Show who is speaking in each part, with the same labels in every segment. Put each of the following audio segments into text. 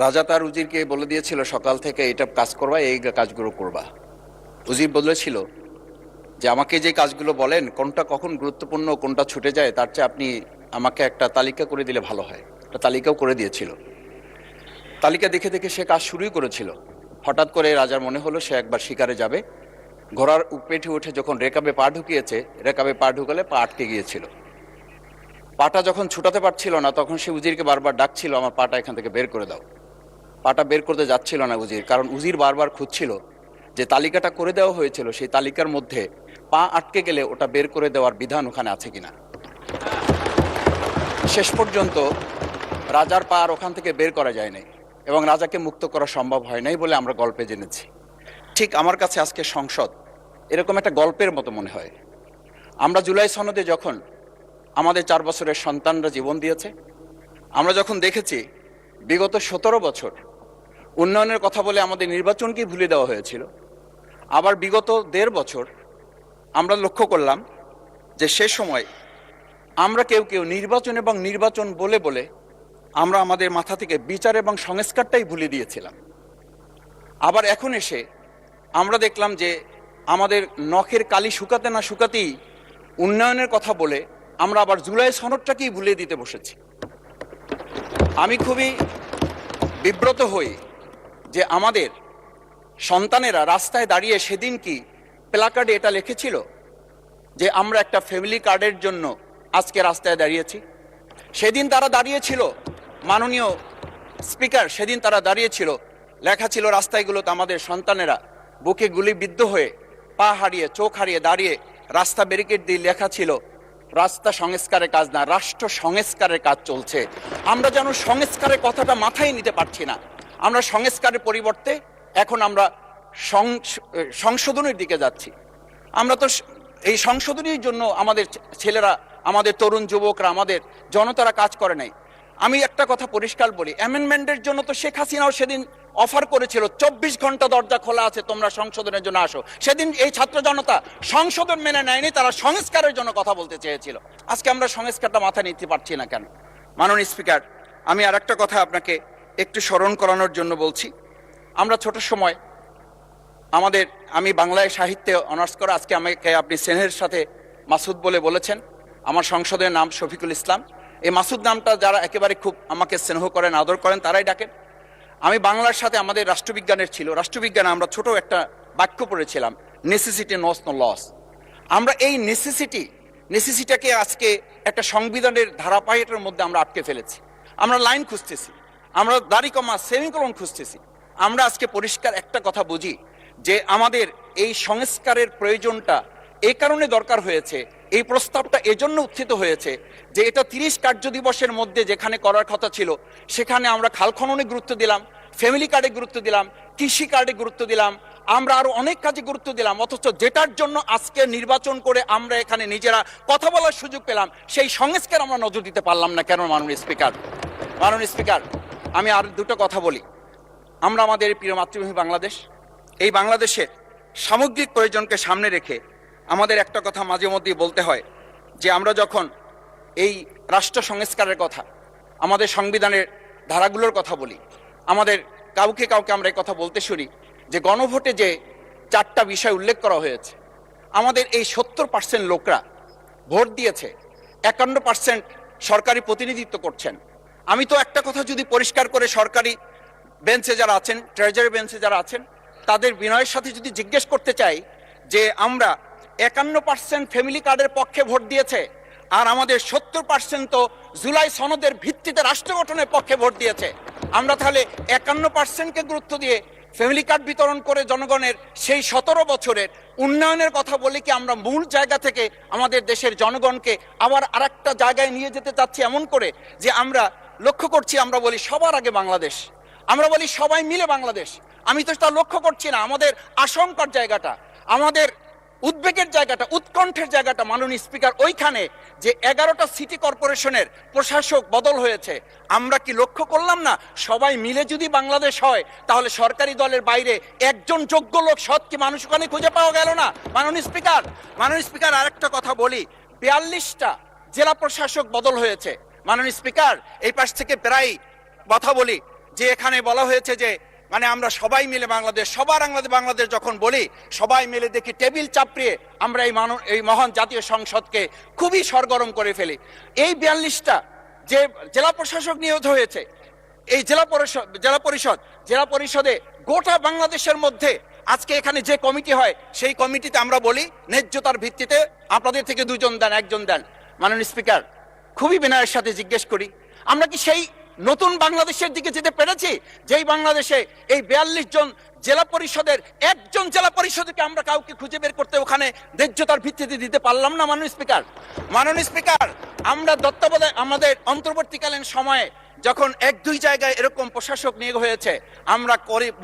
Speaker 1: রাজা তার উজিরকে বলে দিয়েছিল সকাল থেকে এটা কাজ করবা, এই কাজগুলো করবা। উজির বলেছিল যে আমাকে যে কাজগুলো বলেন কোনটা কখন গুরুত্বপূর্ণ কোনটা ছুটে যায় তার চেয়ে আপনি আমাকে একটা তালিকা করে দিলে ভালো হয়। একটা তালিকাও করে দিয়েছিল। তালিকা দেখে দেখে সে কাজ শুরুই করেছিল। হঠাৎ করে রাজার মনে হলো সে একবার শিকারে যাবে। ঘোড়ার পেটে উঠে যখন রেকাবে পা ঢুকিয়েছে, রেকাবে পা ঢুকালে পা আটকে গিয়েছিল। পাটা যখন ছুটাতে পারছিল না তখন সে উজিরকে বারবার ডাকছিল, আমার পাটা এখান থেকে বের করে দাও। পাটা বের করতে যাচ্ছিল না উজির, কারণ উজির বারবার খুঁজছিল যে তালিকাটা করে দেওয়া হয়েছিল সেই তালিকার মধ্যে পা আটকে গেলে ওটা বের করে দেওয়ার বিধান ওখানে আছে কিনা। শেষ পর্যন্ত রাজার পা আর ওখান থেকে বের করা যায় নাই এবং রাজাকে মুক্ত করা সম্ভব হয় নাই বলে আমরা গল্পে জেনেছি। ঠিক আমার কাছে আজকে সংসদ এরকম একটা গল্পের মতো মনে হয়। আমরা জুলাই সনদে যখন আমাদের 4 বছরের সন্তানরা জীবন দিয়েছে, আমরা যখন দেখেছি বিগত 17 বছর উন্নয়নের কথা বলে আমাদের নির্বাচনকেই ভুলে দেওয়া হয়েছিল, আবার বিগত 1.5 বছর আমরা লক্ষ্য করলাম যে সে সময় আমরা কেউ কেউ নির্বাচন এবং নির্বাচন বলে বলে আমরা আমাদের মাথা থেকে বিচার এবং সংস্কারটাই ভুলে দিয়েছিলাম। আবার এখন এসে আমরা দেখলাম যে আমাদের নখের কালি শুকাতে না শুকাতেই উন্নয়নের কথা বলে আমরা আবার জুলাই সনদটাকেই ভুলে দিতে বসেছি। আমি খুবই বিব্রত হই যে আমাদের সন্তানেরা রাস্তায় দাঁড়িয়ে সেদিন কি প্ল্যাকার্ডে এটা লিখেছিল যে আমরা একটা ফ্যামিলি কার্ডের জন্য আজকে রাস্তায় দাঁড়িয়েছি। সেদিন তারা দাঁড়িয়েছিল, মাননীয় স্পিকার, সেদিন তারা দাঁড়িয়েছিল, লেখা ছিল রাস্তাগুলোতে আমাদের সন্তানেরা বুকে গুলিবিদ্ধ হয়ে পা হারিয়ে চোখ হারিয়ে দাঁড়িয়ে রাস্তা ব্যারিকেড দিয়ে লেখা ছিল রাস্তা সংস্কারের কাজ না, রাষ্ট্র সংস্কারের কাজ চলছে। আমরা যেন সংস্কারের কথাটা মাথায় নিতে পারছি না। আমরা সংস্কারের পরিবর্তে এখন আমরা সংশোধনের দিকে যাচ্ছি। আমরা তো এই সংশোধনীর জন্য আমাদের ছেলেরা, আমাদের তরুণ যুবকরা, আমাদের জনতারা কাজ করে নাই। আমি একটা কথা পরিষ্কার বলি, অ্যামেন্ডমেন্টের জন্য তো শেখ হাসিনাও সেদিন অফার করেছিল 24 ঘন্টা দরজা খোলা আছে, তোমরা সংশোধনের জন্য আসো। সেদিন এই ছাত্র জনতা সংশোধন মেনে নেয়নি, তারা সংস্কারের জন্য কথা বলতে চেয়েছিল। আজকে আমরা সংস্কারটা মাথায় নিতে পারছি না কেন? মাননীয় স্পিকার, আমি আর একটা কথা আপনাকে একটু স্মরণ করানোর জন্য বলছি। আমরা ছোট সময় আমি বাংলায় সাহিত্যে অনার্স করা, আজকে আমাকে আপনি স্নেহের সাথে মাসুদ বলে বলেছেন। আমার সংসদের নাম শফিকুল ইসলাম। এই মাসুদ নামটা যারা একেবারে খুব আমাকে স্নেহ করেন, আদর করেন, তারাই ডাকেন। আমি বাংলার সাথে আমাদের রাষ্ট্রবিজ্ঞানের ছিল, রাষ্ট্রবিজ্ঞানে আমরা ছোট একটা বাক্য পড়েছিলাম, নেসেসিটি নোস নো লস। আমরা এই নেসেসিটিটাকে আজকে একটা সংবিধানের ধারাবাহিকের মধ্যে আমরা আটকে ফেলেছি। আমরা লাইন খুঁজতেছি, আমরা দাড়ি কমা সেমিকোলন খুঁজতেছি। আমরা আজকে পরিষ্কার একটা কথা বুঝি যে আমাদের এই সংস্কারের প্রয়োজনটা এই কারণে দরকার হয়েছে, এই প্রস্তাবটা এজন্য উত্থিত হয়েছে যে এটা 30 কার্য দিবসের মধ্যে যেখানে করার কথা ছিল সেখানে আমরা খাল খননে গুরুত্ব দিলাম, ফ্যামিলি কার্ডে গুরুত্ব দিলাম, কৃষি কার্ডে গুরুত্ব দিলাম, আমরা আরো অনেক কাজে গুরুত্ব দিলাম। অথচ যেটার জন্য আজকে নির্বাচন করে আমরা এখানে নিজেরা কথা বলার সুযোগ পেলাম, সেই সংস্কার আমরা নজর দিতে পারলাম না কেন? মাননীয় স্পিকার, আমি আর দুটো কথা বলি। আমরা আমাদের প্রিয় মাতৃভূমি বাংলাদেশ, এই বাংলাদেশের সামগ্রিক প্রয়োজনকে সামনে রেখে আমাদের একটা কথা মাঝে মধ্যেই বলতে হয় যে আমরা যখন এই রাষ্ট্র সংস্কারের কথা, আমাদের সংবিধানের ধারাগুলোর কথা বলি, আমাদের কাউকে আমরা এই কথা বলতে শুনি যে গণভোটে যে 4টা বিষয় উল্লেখ করা হয়েছে, আমাদের এই 70% লোকরা ভোট দিয়েছে, 51% সরকারি প্রতিনিধিত্ব করছেন। আমি তো একটা কথা যদি পরিষ্কার করে সরকারি বেঞ্চে যারা আছেন, ট্রেজারি বেঞ্চে যারা আছেন, তাদের বিনয়ের সাথে যদি জিজ্ঞেস করতে চাই যে আমরা 51% ফ্যামিলি কার্ডের পক্ষে ভোট দিয়েছে আর আমাদের 70% তো জুলাই সনদের ভিত্তিতে রাষ্ট্র গঠনের পক্ষে ভোট দিয়েছে, আমরা তাহলে 51%কে গুরুত্ব দিয়ে ফ্যামিলি কার্ড বিতরণ করে জনগণের সেই 17 বছরের উন্নয়নের কথা বলে কি আমরা মূল জায়গা থেকে আমাদের দেশের জনগণকে আবার আরেকটা জায়গায় নিয়ে যেতে চাচ্ছি? এমন করে যে আমরা লক্ষ্য করছি, আমরা বলি সবার আগে বাংলাদেশ, আমরা বলি সবাই মিলে বাংলাদেশ। আমি তো তা লক্ষ্য করছি না। আমাদের আশঙ্কার জায়গাটা, আমাদের উদ্বেগের জায়গাটা, উৎকণ্ঠের জায়গাটা মাননীয় স্পিকার ওইখানে যে 11টা সিটি কর্পোরেশনের প্রশাসক বদল হয়েছে। আমরা কি লক্ষ্য করলাম না সবাই মিলে যদি বাংলাদেশ হয় তাহলে সরকারি দলের বাইরে একজন যোগ্য লোক, সৎ কি মানুষ ওখানে খুঁজে পাওয়া গেল না? মাননীয় স্পিকার আরেকটা কথা বলি, 42টা জেলা প্রশাসক বদল হয়েছে। মাননীয় স্পিকার, এই পাশ থেকে প্রায় কথা বলি, যে এখানে বলা হয়েছে যে মানে আমরা সবাই মিলে বাংলাদেশ, সবার বাংলাদেশ যখন বলি, সবাই মিলে দেখি টেবিল চাপড়িয়ে আমরা এই মহান জাতীয় সংসদকে খুবই সরগরম করে ফেলি। এই 42টা যে জেলা প্রশাসক নিয়োগ হয়েছে, এই জেলা পরিষদে গোটা বাংলাদেশের মধ্যে আজকে এখানে যে কমিটি হয়, সেই কমিটিতে আমরা বলি ন্যায্যতার ভিত্তিতে আপনাদের থেকে 2 জন দেন, 1 জন দেন। মাননীয় স্পিকার, খুবই বিনয়ের সাথে জিজ্ঞেস করি, আমরা কি সেই নতুন বাংলাদেশের দিকে যেতে পেরেছি, যেই বাংলাদেশে এই 42 জন জেলা পরিষদের 1 জন জেলা পরিষদকে আমরা কাউকে খুঁজে বের করতে ওখানে ন্যায্যতার ভিত্তিতে দিতে পারলাম না? মাননীয় স্পিকার, আমরা আমাদের অন্তর্বর্তীকালীন সময়ে যখন 1-2 জায়গায় এরকম প্রশাসক নিয়োগ হয়েছে, আমরা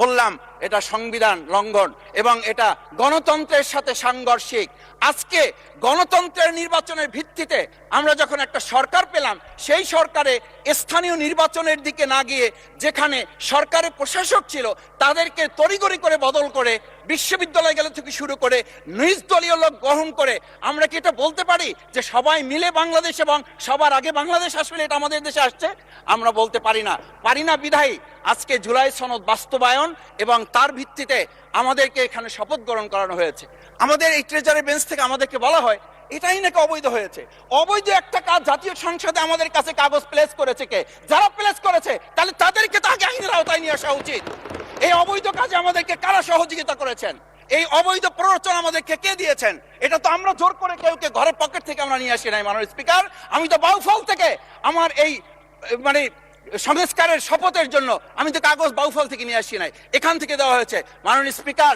Speaker 1: বললাম এটা সংবিধান লঙ্ঘন এবং এটা গণতন্ত্রের সাথে সাংঘর্ষিক। আজকে গণতন্ত্রের নির্বাচনের ভিত্তিতে আমরা যখন একটা সরকার পেলাম, সেই সরকারে স্থানীয় নির্বাচনের দিকে না গিয়ে যেখানে সরকারের প্রশাসক ছিল তাদেরকে তড়িঘড়ি করে বদল করে, বিশ্ববিদ্যালয়গুলো থেকে শুরু করে নিজ দলীয় লোক গ্রহণ করে, আমরা কি এটা বলতে পারি যে সবাই মিলে বাংলাদেশ এবং সবার আগে বাংলাদেশ আসলে এটা আমাদের দেশে আসছে? আমরা বলতে পারি না বিধায়ী আজকে জুলাই সনদ বাস্তবায়ন এবং তার ভিত্তিতে আমাদেরকে এখানে শপথ গ্রহণ করানো হয়েছে। আমাদের এই ট্রেজারি বেঞ্চ থেকে আমাদেরকে বলা হয় এটাই নাকি অবৈধ হয়েছে। অবৈধ একটা কাজ জাতীয় সংসদে আমাদের কাছে কাগজ প্লেস করেছে কে? যারা প্লেস করেছে তাহলে তাদেরকে তো আগে আইনের আওতায় নিয়ে আসা উচিত। এই অবৈধ কাজে আমাদেরকে কারা সহযোগিতা করেছেন? এই অবৈধ প্ররোচনা আমাদেরকে কে দিয়েছেন? এটা তো আমরা জোর করে কেউকে ঘরের পকেট থেকে আমরা নিয়ে আসি নাই। মাননীয় স্পিকার, আমি তো বাউফল থেকে আমার এই মানে সংস্কারের শপথের জন্য আমি তো কাগজ বাউফল থেকে নিয়ে আসি নাই, এখান থেকে দেওয়া হয়েছে। মাননীয় স্পিকার,